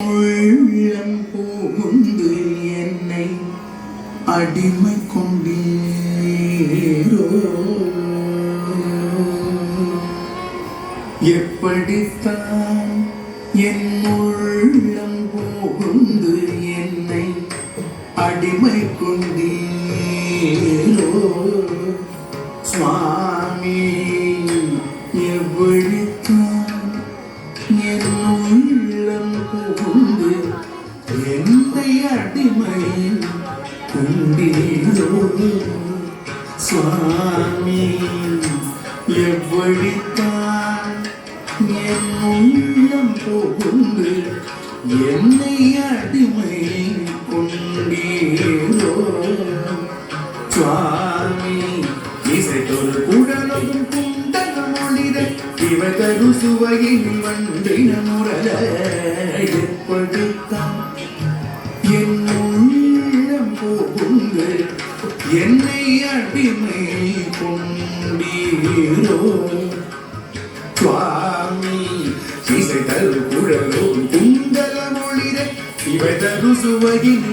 உள்ளம் புகுந்து என்னை அடிமை கொண்டீரோ எப்படித்தான் என் உள்ளம் புகுந்து என்னை அடிமை கொண்டீரோ சுவாமி எப்படித்தான் என் உள்ளம் புகுந்து என்னை அடிமை கொண்டீரோ சுவாமி எப்படித்தான் என் உள்ளம் புகுந்து என்னை அடிமை கொண்டீரோ சுவாமி இசைத்தொரு குடலும் குண்டலம் ஒளிர இவதரு சுவையில் வந்தின முரல எப்படித்தான் என் உள்ளம் புகுந்து என்னை அடிமை கொண்டீரோ சுவாமி இசைத்தொரு குடலும் குண்டலம் ஒளிர இவதரு சுவையில்